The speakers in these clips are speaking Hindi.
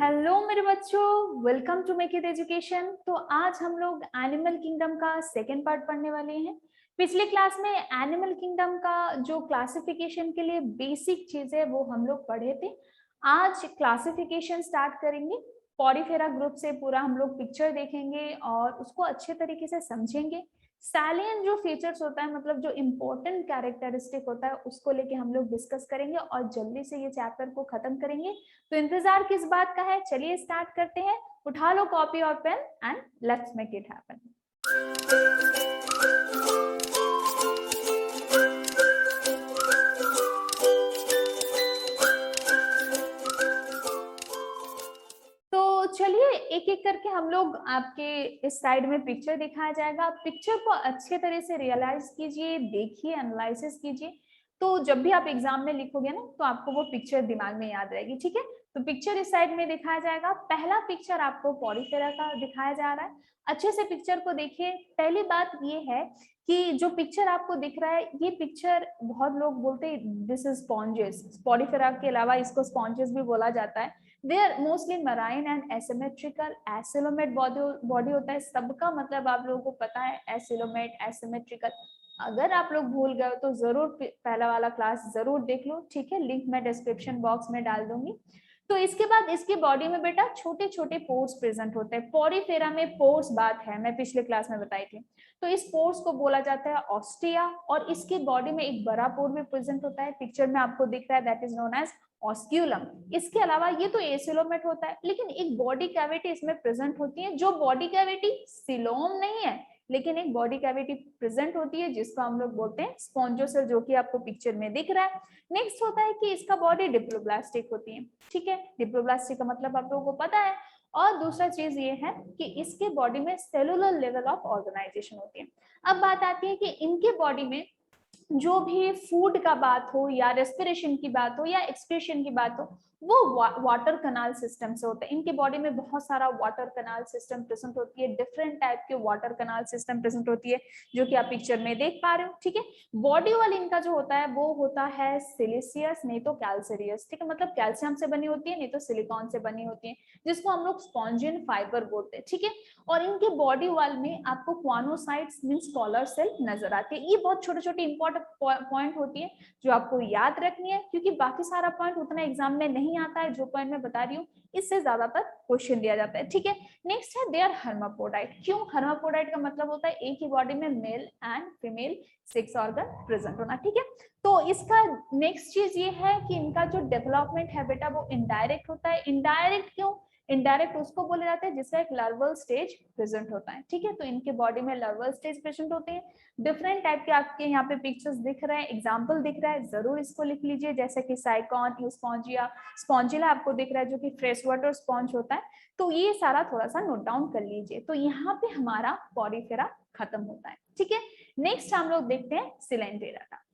हेलो मेरे बच्चों, welcome to make it education. तो आज हम लोग एनिमल किंगडम का सेकेंड पार्ट पढ़ने वाले हैं। पिछले क्लास में एनिमल किंगडम का जो क्लासिफिकेशन के लिए बेसिक चीज है वो हम लोग पढ़े थे। आज क्लासिफिकेशन स्टार्ट करेंगे। पॉरीफेरा ग्रुप से पूरा हम लोग पिक्चर देखेंगे और उसको अच्छे तरीके से समझेंगे। सैलिएंट जो फीचर्स होता है, मतलब जो इम्पोर्टेंट कैरेक्टरिस्टिक होता है, उसको लेके हम लोग डिस्कस करेंगे और जल्दी से ये चैप्टर को खत्म करेंगे। तो इंतजार किस बात का है, चलिए स्टार्ट करते हैं। उठा लो कॉपी और pen and let's make it happen. तो चलिए एक एक करके हम लोग आपके इस साइड में पिक्चर दिखाया जाएगा। पिक्चर को अच्छे तरह से रियलाइज कीजिए, देखिए, एनालिसिस कीजिए। तो जब भी आप एग्जाम में लिखोगे ना तो आपको वो पिक्चर दिमाग में याद रहेगी। ठीक है, तो पिक्चर इस साइड में दिखाया जाएगा। पहला पिक्चर आपको पॉलीफेरा का दिखाया जा रहा है। अच्छे से पिक्चर को देखिए। पहली बात ये है कि जो पिक्चर आपको दिख रहा है, ये पिक्चर बहुत लोग बोलते हैं दिस इज स्पॉन्जेस। पॉलीफेरा के अलावा इसको स्पॉन्जेस भी बोला जाता है। They are mostly marine and asymmetrical. Acoelomate body होता है, सबका मतलब आप लोगों को पता है, एसिलोमेट, एसिमेट्रिकल। अगर आप लोग भूल गए तो जरूर पहला वाला क्लास जरूर देख लो। ठीक है, लिंक मैं डिस्क्रिप्शन बॉक्स में डाल दूंगी। तो इसके बाद इसकी बॉडी में बेटा छोटे छोटे पोर्स प्रेजेंट होते हैं। पॉरीफेरा में पोर्स बात है, मैं पिछले क्लास में बताई थी। तो इस पोर्स को बोला जाता है ऑस्टिया, और इसकी बॉडी में एक बड़ा पोर भी प्रेजेंट होता है। पिक्चर में आपको दिख रहा है, that is known as osculum. इसके अलावा ये तो एसिलोमेट होता है, लेकिन एक बॉडी कैविटी इसमें प्रेजेंट होती है, जो बॉडी कैविटी सिलोम नहीं है, लेकिन एक बॉडी कैविटी प्रेजेंट होती है जिसको हम लोग बोलते हैं स्पॉन्जोसेल, जो कि आपको पिक्चर में दिख रहा है। नेक्स्ट होता है कि इसका बॉडी डिप्लोब्लास्टिक होती है। ठीक है, डिप्लोब्लास्टिक का मतलब आप लोगों को पता है। और दूसरा चीज ये है कि इसके बॉडी में सेलुलर लेवल ऑफ ऑर्गेनाइजेशन होती है। अब बात आती है कि इनके बॉडी में जो भी फूड का बात हो या रेस्पिरेशन की बात हो या एक्सक्रीशन की बात हो, वो वाटर कनाल सिस्टम से होता है। इनके बॉडी में बहुत सारा वाटर कनाल सिस्टम प्रेजेंट होती है। डिफरेंट टाइप के वाटर कनाल सिस्टम प्रेजेंट होती है, जो कि आप पिक्चर में देख पा रहे हो। ठीक है, बॉडी वाल इनका जो होता है वो होता है सिलिसियस, नहीं तो कैल्सेरियस। ठीक है, मतलब कैल्शियम से बनी होती है, नहीं तो सिलिकॉन से बनी होती है, जिसको हम लोग स्पॉन्जियन फाइबर बोलते हैं। ठीक है, और इनके बॉडी वाल में आपको क्वानोसाइट्स मींस कॉलर सेल नजर आती है। ये बहुत छोटे छोटे इंपॉर्टेंट पॉइंट होती है जो आपको याद रखनी है, क्योंकि बाकी सारा पॉइंट उतना एग्जाम में नहीं आता है। जो पॉइंट मैं बता रही हूँ इससे ज्यादातर क्वेश्चन दिया जाता है। ठीक है, नेक्स्ट है दे आर हर्माफ्रोडाइट। क्यों हर्माफ्रोडाइट का मतलब होता है एक ही बॉडी में male and female sex organ present होना। ठीक है, तो इसका नेक्स्ट चीज ये है कि इनका जो डेवलपमेंट है बेटा वो इनडायरेक्ट होता है। इनडायरेक्ट क्यों? इनडायरेक्ट उसको बोले जाते हैं जिसका एक लार्वल स्टेज प्रेजेंट होता है। ठीक है, तो इनके बॉडी में लार्वल स्टेज प्रेजेंट होते हैं। डिफरेंट टाइप के आपके यहाँ पे पिक्चर्स दिख रहे हैं, एग्जाम्पल दिख रहा है, जरूर इसको लिख लीजिए। जैसे कि साइकॉन, यूस्पॉन्जिया, स्पॉन्जिला आपको दिख रहा है जो कि फ्रेश वाटर स्पॉन्ज होता है। तो ये सारा थोड़ा सा नोट डाउन कर लीजिए। तो यहाँ पे हमारा पॉरीफेरा खत्म होता है। ठीक है, नेक्स्ट हम लोग देखते हैं सिलेंटेरा का।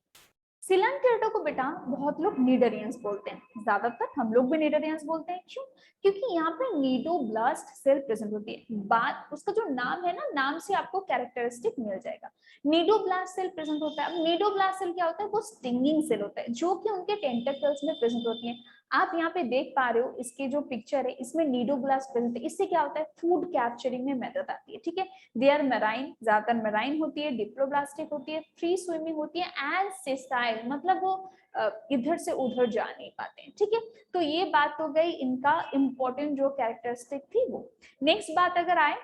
सिलेंटेरा को बेटा बहुत लोग नीडरियंस बोलते हैं, ज्यादातर हम लोग भी नीडरियंस बोलते हैं। क्यों? क्योंकि यहाँ पे नीडोब्लास्ट सेल प्रेजेंट होती है। बात उसका जो नाम है ना, नाम से आपको कैरेक्टरिस्टिक मिल जाएगा। नीडोब्लास्ट सेल प्रेजेंट होता है। अब नीडोब्लास्ट सेल क्या होता है? वो स्टिंगिंग सेल होता है, जो कि उनके टेंटेकल्स में प्रेजेंट होती है। आप यहाँ पे देख पा रहे हो, इसकी जो पिक्चर है इसमें नीडोब्लास्ट प्रेजेंट है। इससे क्या होता है? फूड कैप्चरिंग में मदद आती है। ठीक है, दे आर मेराइन, ज्यादातर मेराइन होती है, डिप्लोब्लास्टिक होती है, फ्री स्विमिंग होती है एंड सेसाइल, मतलब वो इधर से उधर जा नहीं पाते हैं। ठीक है, तो ये बात हो गई इनका इंपॉर्टेंट जो कैरेक्टरिस्टिक थी वो। नेक्स्ट बात अगर आए,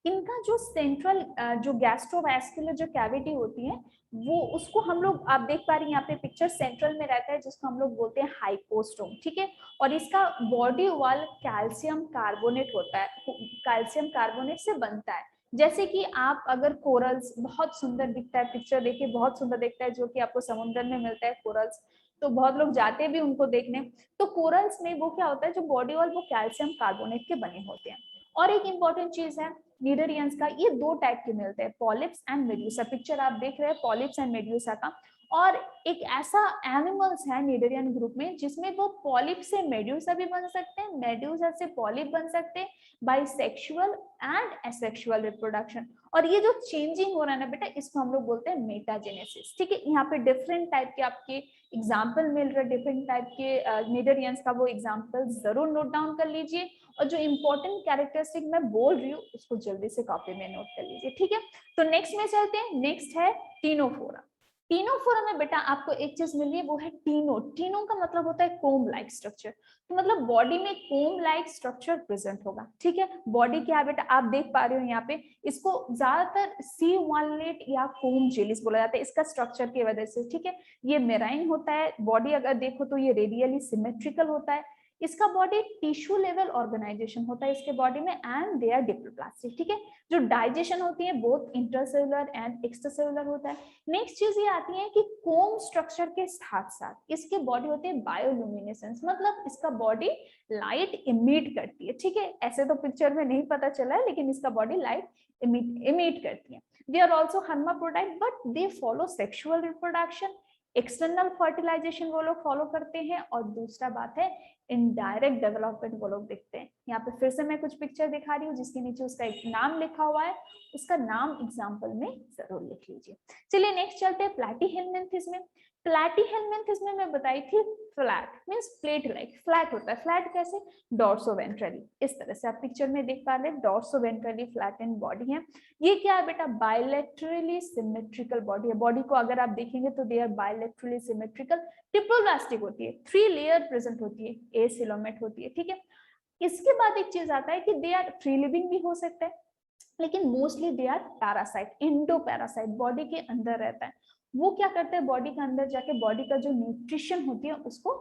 इनका जो सेंट्रल जो गैस्ट्रोवैस्कुलर जो कैविटी होती है, वो उसको हम लोग आप देख पा रहे हैं यहाँ पे पिक्चर, सेंट्रल में रहता है, जिसको हम लोग बोलते हैं हाइपोस्टोम। ठीक है, और इसका बॉडी वॉल कैल्शियम कार्बोनेट होता है, कैल्शियम कार्बोनेट से बनता है। जैसे कि आप अगर कोरल्स, बहुत सुंदर दिखता है, पिक्चर देखिए बहुत सुंदर दिखता है, जो कि आपको समुद्र में मिलता है कोरल्स, तो बहुत लोग जाते भी उनको देखने। तो कोरल्स में वो क्या होता है, जो बॉडी वॉल वो कैल्शियम कार्बोनेट के बने होते हैं। और एक इंपॉर्टेंट चीज है नीडरियंस का, ये दो टाइप के मिलते हैं, पॉलिप्स एंड मेड्यूसा। पिक्चर आप देख रहे हैं पॉलिप्स एंड मेड्यूसा का। और एक ऐसा एनिमल्स है नीडरियन ग्रुप में जिसमें वो पॉलिप से मेड्यूसा भी बन सकते हैं, मेड्यूसा से पॉलिप बन सकते हैं, बाइसेक्सुअल एंड एसेक्सुअल रिप्रोडक्शन। और ये जो चेंजिंग हो रहा है ना बेटा, इसको हम लोग बोलते हैं मेटाजेनेसिस। ठीक है, यहाँ पे डिफरेंट टाइप के आपके एग्जाम्पल मिल रहे, डिफरेंट टाइप के नीडरियंस का वो एग्जाम्पल जरूर नोट डाउन कर लीजिए, और जो इंपॉर्टेंट कैरेक्टरिस्टिक मैं बोल रही हूँ उसको जल्दी से कॉपी में नोट कर लीजिए। ठीक है, तो नेक्स्ट में चलते हैं। नेक्स्ट है टीनोफोरा। टीनोफोरा में बेटा आपको एक चीज मिल रही है, वो है टीनो। टीनो का मतलब होता है कोम लाइक स्ट्रक्चर, तो मतलब बॉडी में कोम लाइक स्ट्रक्चर प्रेजेंट होगा। ठीक है, बॉडी क्या है बेटा, आप देख पा रहे हो यहाँ पे, इसको ज्यादातर सी वालनेट या कोम जेलिस बोला जाता है इसका स्ट्रक्चर की वजह से। ठीक है, ये मेराइन होता है, बॉडी अगर देखो तो ये रेडियली सिमेट्रिकल होता है, इसका बॉडी टिश्यू लेवल ऑर्गेनाइजेशन होता है इसके बॉडी में, एंड दे आर डिप्लोप्लास्टिक। ठीक है, जो डाइजेशन होती है बोथ इंट्रासेलुलर एंड एक्स्ट्रासेलुलर होता है। नेक्स्ट चीज ये आती है कि कोम स्ट्रक्चर के साथ साथ इसकी बॉडी होती है बायोल्यूमिनेसेंस, मतलब इसका बॉडी लाइट इमिट करती है। ठीक है, ऐसे तो पिक्चर में नहीं पता चला है, लेकिन इसका बॉडी लाइट इमिट करती है। They are also hermaphrodite but they follow sexual reproduction, external fertilisation वो लोग फॉलो करते हैं, और दूसरा बात है इनडायरेक्ट डेवलपमेंट वो लोग देखते हैं। यहाँ पे फिर से मैं कुछ पिक्चर दिखा रही हूँ जिसके नीचे उसका एक नाम लिखा हुआ है, उसका नाम एग्जाम्पल में जरूर लिख लीजिए। चलिए नेक्स्ट चलते हैं प्लैटीहेलमिन्थिस में। प्लैटीहेलमिन्थिस में मैं बताई थी flat means plate like, flat होता है। फ्लैट कैसे, डॉर्सोवेंट्रली, इस तरह से आप पिक्चर में देख पा रहे हैं, डॉर्सोवेंट्रली फ्लैटेंड बॉडी है। ये क्या है बेटा, बायलैटरली सिमेट्रिकल बॉडी है। बॉडी को अगर आप देखेंगे तो they are bilaterally symmetrical, triploblastic होती है, 3 लेयर प्रेजेंट होती है, ए सिलोमेट होती है। ठीक है, इसके बाद एक चीज आता है कि दे आर फ्री लिविंग भी हो सकता है, लेकिन mostly they are parasite, endoparasite, body के अंदर रहता है। वो क्या करते हैं, बॉडी के अंदर जाके बॉडी का जो न्यूट्रिशन होती है उसको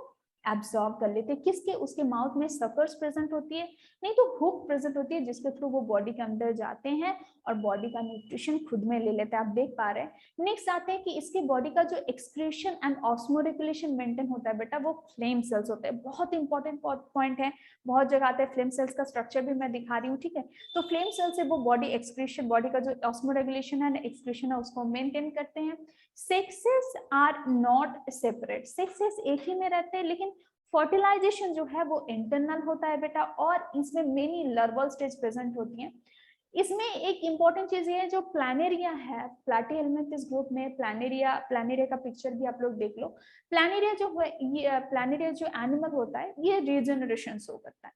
एब्सॉर्ब कर लेते हैं। किसके, उसके माउथ में सकर्स प्रेजेंट होती है, नहीं तो हुक प्रेजेंट होती है, जिसके थ्रू वो बॉडी के अंदर जाते हैं और बॉडी का न्यूट्रिशन खुद में ले लेते हैं, आप देख पा रहे हैं। नेक्स्ट आते हैं कि इसके बॉडी का जो एक्सक्रीशन एंड ऑस्मोरेगुलेशन मेंटेन होता है बेटा, वो फ्लेम सेल्स होते हैं। बहुत इंपॉर्टेंट पॉइंट है, बहुत जगह आते हैं, फ्लेम सेल्स का स्ट्रक्चर भी मैं दिखा रही हूँ। ठीक है, तो फ्लेम सेल से वो बॉडी एक्सक्रीशन, बॉडी का जो ऑस्मोरेगुलेशन है, एक्सक्रीशन है, उसको मेंटेन करते हैं। Sexes are not separate, sexes एक ही में रहते हैं, लेकिन फर्टिलाइजेशन जो है वो इंटरनल होता है बेटा, और इसमें मेनी लर्वल स्टेज प्रेजेंट होती हैं। इसमें एक इंपॉर्टेंट चीज ये है, जो प्लानेरिया है प्लैटीहेलमिन्थिस ग्रुप में, प्लानेरिया का पिक्चर भी आप लोग देख लो। प्लानेरिया जो है, ये प्लानेरिया जो एनिमल होता है, ये रीजनरेशन शो करता है।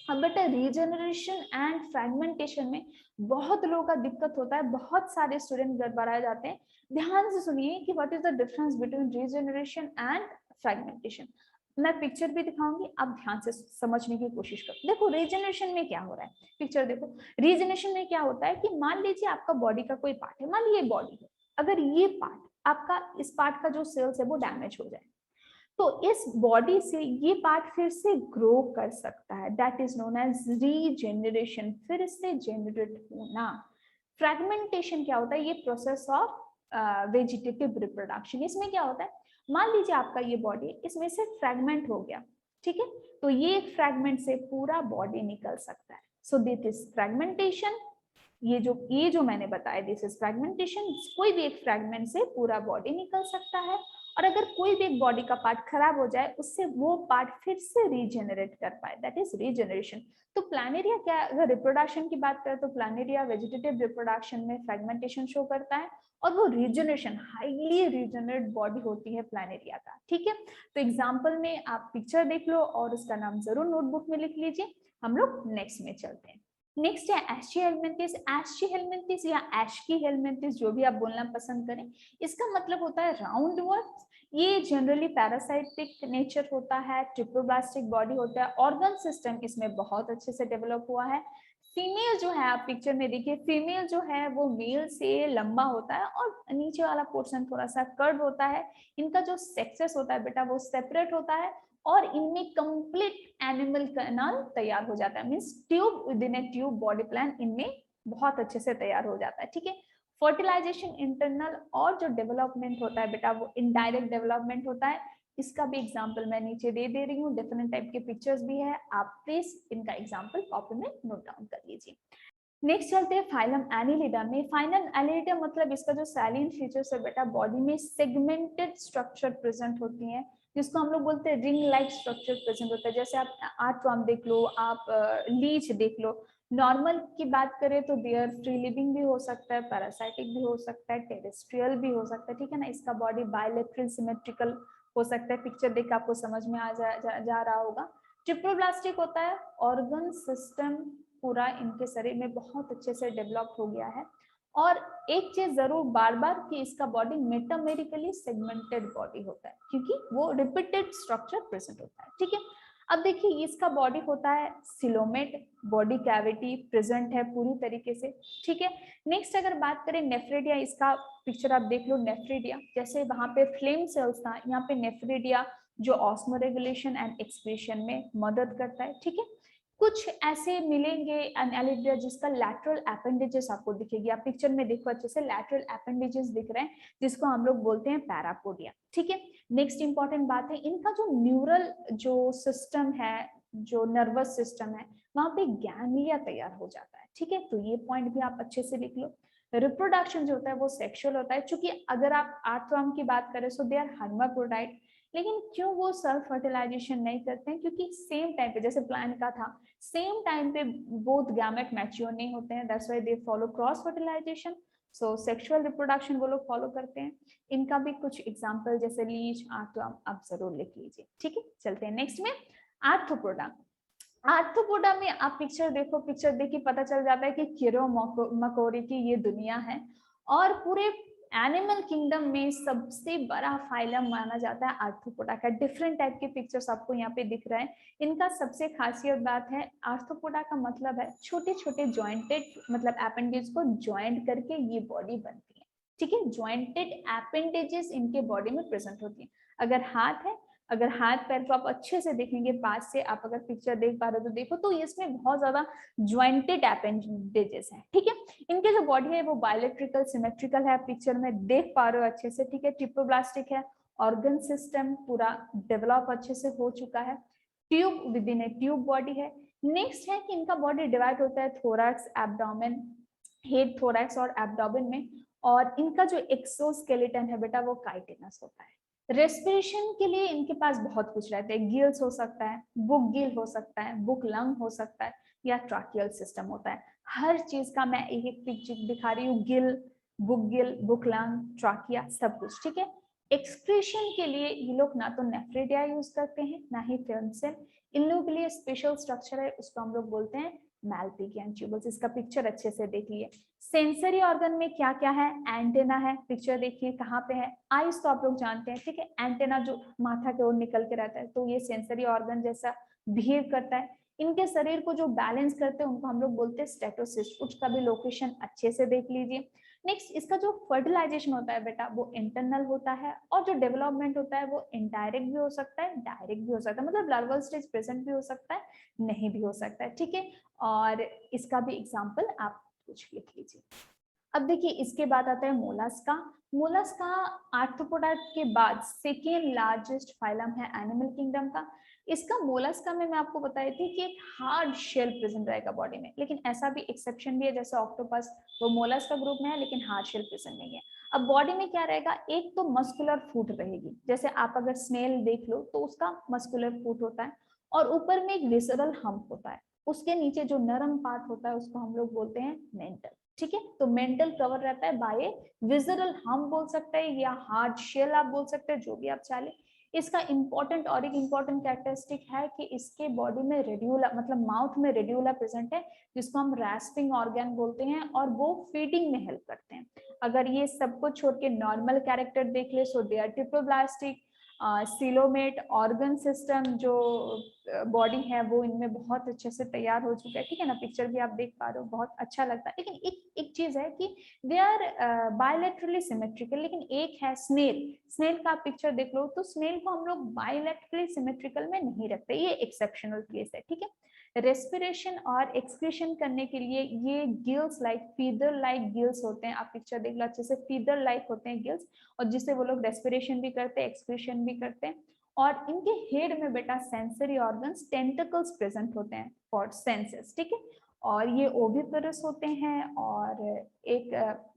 अब बेटा रीजनरेशन एंड फ्रेगमेंटेशन में बहुत लोगों का दिक्कत होता है, बहुत सारे स्टूडेंट गड़बड़ाए जाते हैं। ध्यान से सुनिए कि what is the difference between regeneration and fragmentation. मैं पिक्चर भी दिखाऊंगी, आप ध्यान से समझने की कोशिश करो। देखो रीजनरेशन में क्या हो रहा है, पिक्चर देखो। रीजनरेशन में क्या होता है कि मान लीजिए आपका बॉडी का कोई पार्ट है, मान लीजिए बॉडी है, अगर ये पार्ट आपका, इस पार्ट का जो सेल्स है वो डैमेज हो जाए, तो इस बॉडी से ये पार्ट फिर से ग्रो कर सकता है, that is known as regeneration, फिर से जेनरेट होना। फ्रेगमेंटेशन क्या होता है, ये प्रोसेस ऑफ वेजिटेटिव रिप्रोडक्शन। इसमें क्या होता है, मान लीजिए आपका ये बॉडी, इसमें से फ्रेगमेंट हो गया, ठीक है, तो ये एक फ्रेगमेंट से पूरा बॉडी निकल सकता है। So this is fragmentation. ये जो मैंने बताया, दिस इज फ्रेगमेंटेशन। कोई भी एक फ्रेगमेंट से पूरा बॉडी निकल सकता है, और अगर कोई भी एक बॉडी का पार्ट खराब हो जाए, उससे वो पार्ट फिर से रीजेनरेट कर पाए, दैट इज रीजेनरेशन। तो प्लानेरिया क्या, अगर रिप्रोडक्शन की बात करें तो प्लानेरिया वेजिटेटिव रिप्रोडक्शन में फ्रेगमेंटेशन शो करता है, और वो रीजनरेशन, हाईली रीजनरेट बॉडी होती है प्लानेरिया का। ठीक है, तो एग्जाम्पल में आप पिक्चर देख लो और उसका नाम जरूर नोटबुक में लिख लीजिए। हम लोग नेक्स्ट में चलते हैं। नेक्स्ट है एस्ची हेलमिन्थिस। एस्ची हेलमिन्थिस या एस्की हेलमिन्थिस, जो भी आप बोलना पसंद करें, इसका मतलब होता है राउंड वर्ड्स। ये जनरली पैरासाइटिक नेचर होता है, ट्रिप्लोब्लास्टिक बॉडी होता है, ऑर्गन सिस्टम इसमें बहुत अच्छे से डेवलप हुआ है। फीमेल जो है, आप पिक्चर में देखिए, फीमेल जो है वो मेल से लंबा होता है और नीचे वाला पोर्शन थोड़ा सा कर्व होता है। इनका जो सेक्सेस होता है बेटा वो सेपरेट होता है, और इनमें कंप्लीट एनिमल कैनाल तैयार हो जाता है, means tube with in A tube body plan इनमें बहुत अच्छे से तैयार हो जाता है। ठीक है, फर्टिलाइजेशन इंटरनल, और जो डेवलपमेंट होता है बेटा वो इनडायरेक्ट डेवलपमेंट होता है। इसका भी एग्जांपल मैं नीचे दे रही हूँ, डिफरेंट टाइप के पिक्चर्स भी है, आप प्लीज इनका एग्जांपल कॉपी में नोट डाउन कर लीजिए। नेक्स्ट चलते हैं फाइलम एनिलिडा में। फाइलम एनिलिडा मतलब इसका जो सैलिएंट फीचर्स है बेटा, बॉडी में सेगमेंटेड स्ट्रक्चर प्रेजेंट होती है, जिसको हम लोग बोलते हैं रिंग लाइक स्ट्रक्चर प्रेजेंट होता है। जैसे आप आर्टवर्म देख लो, आप लीच देख लो। नॉर्मल की बात करें तो देयर फ्री लिविंग भी हो सकता है, पैरासाइटिक भी हो सकता है, टेरेस्ट्रियल भी हो सकता है, ठीक है ना। इसका बॉडी बायलेटरल सिमेट्रिकल हो सकता है। पिक्चर देख के आपको समझ में आ जा रहा होगा। ट्रिप्लोब्लास्टिक होता है, ऑर्गन सिस्टम पूरा इनके शरीर में बहुत अच्छे से डेवलप हो गया है। और एक चीज जरूर बार बार कि इसका बॉडी मेटामेरिकली सेगमेंटेड बॉडी होता है, क्योंकि वो रिपीटेड स्ट्रक्चर प्रेजेंट होता है, ठीक है। अब देखिए इसका बॉडी होता है सिलोमेट, बॉडी कैविटी प्रेजेंट है पूरी तरीके से, ठीक है। नेक्स्ट अगर बात करें नेफ्रेडिया, इसका पिक्चर आप देख लो। नेफ्रेडिया जैसे वहां पे फ्लेम सेल्स था, यहाँ पे नेफ्रेडिया जो ऑस्मोरेगुलेशन एंड एक्सक्रीशन में मदद करता है, ठीक है। कुछ ऐसे मिलेंगे एनालिडिया जिसका लैटरल एपेंडेजेस आपको दिखेगी। आप पिक्चर में देखो अच्छे से, लैटरल एपेंडेजेस दिख रहे हैं, जिसको हम लोग बोलते हैं पैरापोडिया, ठीक है। नेक्स्ट इंपॉर्टेंट बात है, इनका जो न्यूरल जो सिस्टम है, जो नर्वस सिस्टम है, वहां पे गैंग्लिया तैयार हो जाता है, ठीक है। तो ये पॉइंट भी आप अच्छे से लिख लो। रिप्रोडक्शन जो होता है वो सेक्सुअल होता है, क्योंकि अगर आप आर्थवर्म की बात करें सो दे आर हर्माफ्रोडाइट। लेकिन क्यों वो सेल्फ फर्टिलाइजेशन नहीं करते हैं? क्योंकि सेम टाइम पे, जैसे प्लांट का था, सेम टाइम पे बोथ गैमेट मैच्योर नहीं होते हैं, that's why they follow cross fertilisation. So sexual reproduction वो लोग फॉलो करते हैं। इनका भी कुछ एग्जांपल जैसे लीच, आर्टवर्म आप जरूर लिख लीजिए, ठीक है। चलते हैं नेक्स्ट में, आर्थ्रोपोडा। आर्थ्रोपोडा में आप पिक्चर देखो, पिक्चर देख के पता चल जाता है कि कीड़ों मकोड़े की ये दुनिया है। और पूरे एनिमल किंगडम में सबसे बड़ा फाइलम माना जाता है आर्थ्रोपोडा का। डिफरेंट टाइप के पिक्चर्स आपको यहाँ पे दिख रहे हैं। इनका सबसे खासियत बात है, आर्थ्रोपोडा का मतलब है छोटे छोटे ज्वाइंटेड, मतलब एपेंडेज को ज्वाइंट करके ये बॉडी बनती है, ठीक है। ज्वाइंटेड एपेंडेजेस इनके बॉडी में प्रेजेंट होती है। अगर हाथ है, अगर हाथ पैर को आप अच्छे से देखेंगे पास से, आप अगर पिक्चर देख पा रहे हो तो देखो, तो इसमें बहुत ज्यादा ज्वाइंटेड एपेंडेजेस है, ठीक है। इनके जो बॉडी है वो बायोलेक्ट्रिकल सिमेट्रिकल है, पिक्चर में देख पा रहे हो अच्छे से, ठीक है। ट्रिप्लोब्लास्टिक है, ऑर्गन सिस्टम पूरा डेवलप अच्छे से हो चुका है, tube with in A tube body है। नेक्स्ट है कि इनका बॉडी डिवाइड होता है थोरैक्स, एब्डोमेन, हेड, थोरैक्स और एब्डोमेन में। और इनका जो एक्सोस्केलेटन है बेटा वो काइटिनस होता है। रेस्पिरेशन के लिए इनके पास बहुत कुछ रहता है, गिल्स हो सकता है, बुक गिल हो सकता है, बुक लंग हो सकता है, या ट्राकियल सिस्टम होता है। हर चीज का मैं एक एक पिक्चर दिखा रही हूँ, गिल, बुक लंग, ट्राकिया, सब कुछ, ठीक है। एक्सक्रीशन के लिए ये लोग ना तो नेफ्रेडिया यूज करते हैं, ना ही फिल्म सेल। इन लोगों के लिए स्पेशल स्ट्रक्चर है, उसको हम लोग बोलते हैं मैल्पिगियन ट्यूबल्स। इसका पिक्चर अच्छे से देखिए। सेंसरी ऑर्गन में क्या क्या है? एंटेना है, पिक्चर देखिए कहाँ पे है। आईज तो आप लोग जानते हैं, ठीक है। एंटेना जो माथा के ओर निकल के रहता है, तो ये सेंसरी ऑर्गन जैसा बिहेव करता है। इनके शरीर को जो बैलेंस करते हैं उनको हम लोग बोलते हैं स्टेटोसिस्ट। उसका भी लोकेशन अच्छे से देख लीजिए। नेक्स्ट, इसका जो फर्टिलाइजेशन होता है बेटा वो इंटरनल होता है, और जो डेवलपमेंट होता है वो इनडायरेक्ट भी हो सकता है, डायरेक्ट भी हो सकता है। मतलब लार्वल स्टेज प्रेजेंट भी हो सकता है, नहीं भी हो सकता है, ठीक है। और इसका भी एग्जाम्पल आप कुछ लिख लीजिए। अब देखिए इसके बाद आता है मोलस्का। मोलस्का आर्थ्रोपोडा के बाद सेकेंड लार्जेस्ट फाइलम है एनिमल किंगडम का। इसका मोलस्का में मैं आपको बताई थी कि एक हार्ड शेल प्रेजेंट रहेगा बॉडी में, लेकिन ऐसा भी एक्सेप्शन भी है, जैसे ऑक्टोपस वो मोलस्का ग्रुप में है लेकिन हार्ड शेल प्रेजेंट नहीं है। अब बॉडी में क्या रहेगा, एक तो मस्कुलर फूट रहेगी, जैसे आप अगर स्नेल देख लो तो उसका मस्कुलर फूट होता है, और ऊपर में एक विसरल हम्प होता है। उसके नीचे जो नरम पार्ट होता है उसको हम लोग बोलते हैं मेंटल, ठीक है। तो मेंटल कवर रहता है बाय विजरल हम बोल सकते हैं, या हार्ड शेल आप बोल सकते हैं, जो भी आप चाहे। इसका इंपॉर्टेंट और एक इंपॉर्टेंट कैरेक्टरिस्टिक है कि इसके बॉडी में रेडियोला, मतलब माउथ में रेडियोला प्रेजेंट है, जिसको हम रास्पिंग ऑर्गन बोलते हैं, और वो फीडिंग में हेल्प करते हैं। अगर ये सब कुछ छोड़ के नॉर्मल कैरेक्टर देख ले, so they are triploblastic, coelomate, organ system जो बॉडी है वो इनमें बहुत अच्छे से तैयार हो चुका है, ठीक है ना। पिक्चर भी आप देख पा रहे हो, बहुत अच्छा लगता है। लेकिन एक चीज है कि दे आर बायलैटरली सिमेट्रिकल, लेकिन एक है स्नेल। स्नेल का आप पिक्चर देख लो, तो स्नेल को हम लोग बायलैटरली सिमेट्रिकल में नहीं रखते, ये एक्सेप्शनल केस है, ठीक है। रेस्पिरेशन और एक्सक्रीशन करने के लिए ये gills like, feather like gills होते हैं। आप पिक्चर देख लो अच्छे से, फीदर लाइक होते हैं गिल्स, और जिससे वो लोग रेस्पिरेशन भी करते हैं, एक्सक्रीशन भी करते हैं। और इनके हेड में बेटा सेंसरी ऑर्गन्स, टेंटिकल्स प्रेजेंट होते हैं फॉर सेंसेस, ठीक है। और ये ओविपेरस होते हैं, और एक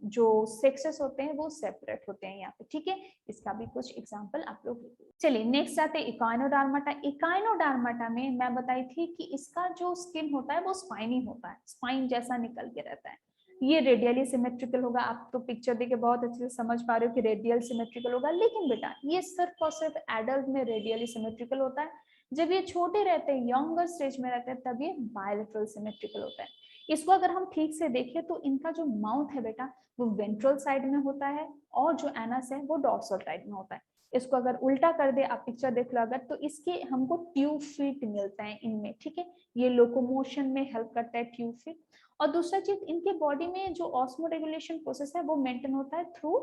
जो सेक्सेस होते हैं वो सेपरेट होते हैं यहाँ पे, ठीक है। इसका भी कुछ एग्जांपल आप लोग। चलिए नेक्स्ट आते हैं इकाइनोडर्माटा। इकाइनोडर्माटा में मैं बताई थी कि इसका जो स्किन होता है वो स्पाइनी होता है, स्पाइन जैसा निकल के रहता है। ये रेडियली सिमेट्रिकल होगा, आप तो पिक्चर देख के बहुत अच्छे से समझ पा रहे हो कि रेडियल सिमेट्रिकल होगा, लेकिन बेटा ये सिर्फ और सिर्फ एडल्ट में रेडियली सिमेट्रिकल होता है। जब ये छोटे रहते हैं, यंगर स्टेज में रहते हैं, तब ये बायलैटरल सिमेट्रिकल होता है। इसको अगर हम ठीक से देखें तो इनका जो माउथ है बेटा वो वेंट्रल साइड में होता है, और जो एनस है वो डॉर्सल साइड में होता है। इसको अगर उल्टा कर दे, आप पिक्चर देख लो अगर, तो इसके हमको ट्यूब फीट मिलता है इनमें, ठीक है। ये लोकोमोशन में हेल्प करता है ट्यूब फीट। और दूसरा चीज, इनके बॉडी में जो ऑस्मोरेगुलेशन प्रोसेस है वो मेंटेन होता है थ्रू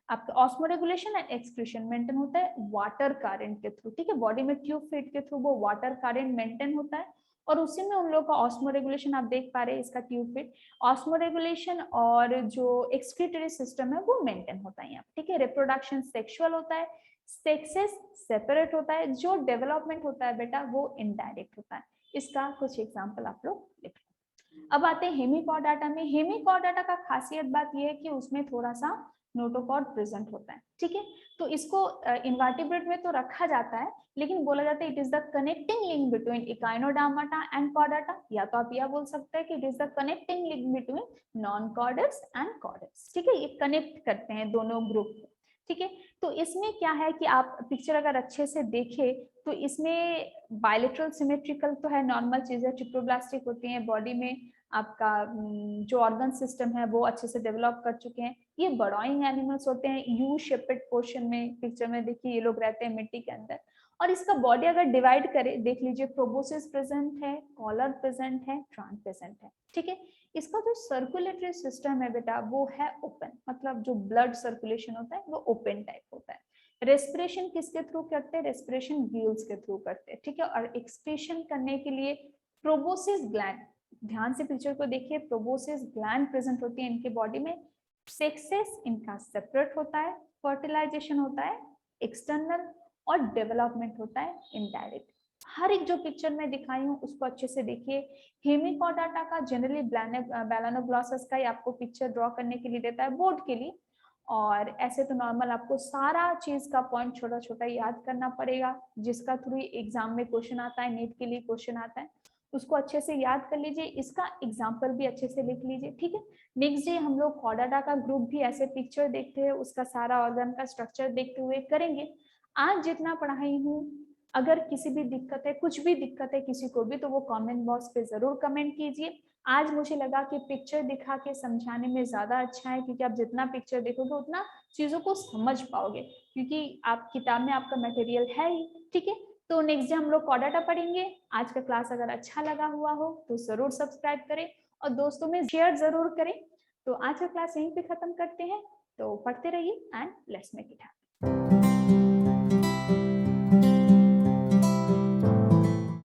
आपका ऑस्मोरेगुलेशन एंड एक्सक्रीशन मेंटेन होता है वाटर करंट के थ्रू, ठीक है। बॉडी में ट्यूब फीट के थ्रू वो वाटर करंट मेंटेन होता है, और उसी में उन लोगों का ऑस्मोरेगुलेशन आप देख पा रहे हैं, इसका ट्यूब फीट ऑस्मोरेगुलेशन और जो एक्सक्रीटरी सिस्टम है वो मेंटेन होता है यहाँ, ठीक है। रिप्रोडक्शन सेक्सुअल होता है, सेक्सेस सेपरेट होता है, जो डेवलपमेंट होता है बेटा वो इनडायरेक्ट होता है। इसका कुछ एग्जांपल आप लोग लिख लो। अब आते हैं हेमिकॉर्डाटा में। हेमिकॉर्डाटा का खासियत बात यह है कि उसमें थोड़ा सा नोटोकॉर्ड प्रेजेंट होता है, ठीक है। तो इसको इन्वर्टिब्रेट में तो रखा जाता है, लेकिन बोला जाता है it is the connecting link between Echinodermata and Chordata, या तो आप यह बोल सकते हैं कि it is the connecting link between non cords and cords, ठीक है। ये कनेक्ट करते हैं दोनों ग्रुप को, ठीक है। तो इसमें क्या है कि आप पिक्चर अगर अच्छे से देखें तो इसमें बायलैटरल सिमेट्रिकल तो है, नॉर्मल चीज है, ट्रिप्लोब्लास्टिक होती है बॉडी में, आपका जो ऑर्गन सिस्टम है वो अच्छे से डेवलप कर चुके हैं। ये बर्डॉइंग एनिमल्स होते हैं, यू शेपेड पोर्शन में पिक्चर में देखिए ये लोग रहते हैं मिट्टी के अंदर। और इसका बॉडी अगर डिवाइड करें, देख लीजिए, प्रोबोसिस प्रेजेंट है, कॉलर प्रेजेंट है, ट्रांस प्रेजेंट है, ठीक है। इसका जो सर्कुलेटरी सिस्टम है बेटा वो है ओपन, मतलब जो ब्लड सर्कुलेशन होता है वो ओपन टाइप होता है। रेस्पिरेशन किसके थ्रू करते हैं? रेस्पिरेशन व्हील्स के थ्रू करते हैं, ठीक है। और एक्सक्रीशन करने के लिए प्रोबोसिस ग्लैंड, ध्यान से पिक्चर को देखिए, प्रोबोसिस ग्लैंड प्रेजेंट होती है इनके बॉडी में। सेक्सेस इनका सेपरेट होता है, फर्टिलाइजेशन होता है एक्सटर्नल, और डेवलपमेंट होता है इनडायरेक्ट। हर एक जो पिक्चर में दिखाई हूँ उसको अच्छे से देखिए। हेमिकॉर्डाटा का जनरली बैलानोग्लॉसस का ही आपको पिक्चर ड्रॉ करने के लिए देता है बोर्ड के लिए, और ऐसे तो नॉर्मल आपको सारा चीज का पॉइंट छोटा छोटा याद करना पड़ेगा, जिसका थ्रू एग्जाम में क्वेश्चन आता है, नीट के लिए क्वेश्चन आता है, उसको अच्छे से याद कर लीजिए, इसका एग्जाम्पल भी अच्छे से लिख लीजिए, ठीक है। नेक्स्ट डे हम लोग कॉर्डाटा का ग्रुप भी ऐसे पिक्चर देखते हुए उसका सारा ऑर्गन का स्ट्रक्चर देखते हुए करेंगे। आज जितना पढ़ाई हूँ, अगर किसी भी दिक्कत है, कुछ भी दिक्कत है किसी को भी, तो वो कमेंट बॉक्स पे जरूर कमेंट कीजिए। आज मुझे लगा कि पिक्चर दिखा के समझाने में ज्यादा अच्छा है, क्योंकि आप जितना पिक्चर देखोगे उतना चीजों को समझ पाओगे, क्योंकि आप किताब में आपका मटेरियल है ही, ठीक है। तो नेक्स्ट डे हम लोग कॉर्डाटा पढ़ेंगे। आज का क्लास अगर अच्छा लगा हुआ हो तो जरूर सब्सक्राइब करें और दोस्तों में शेयर जरूर करें। तो आज का क्लास यहीं पे खत्म करते हैं, तो पढ़ते रहिए and let's make it happen.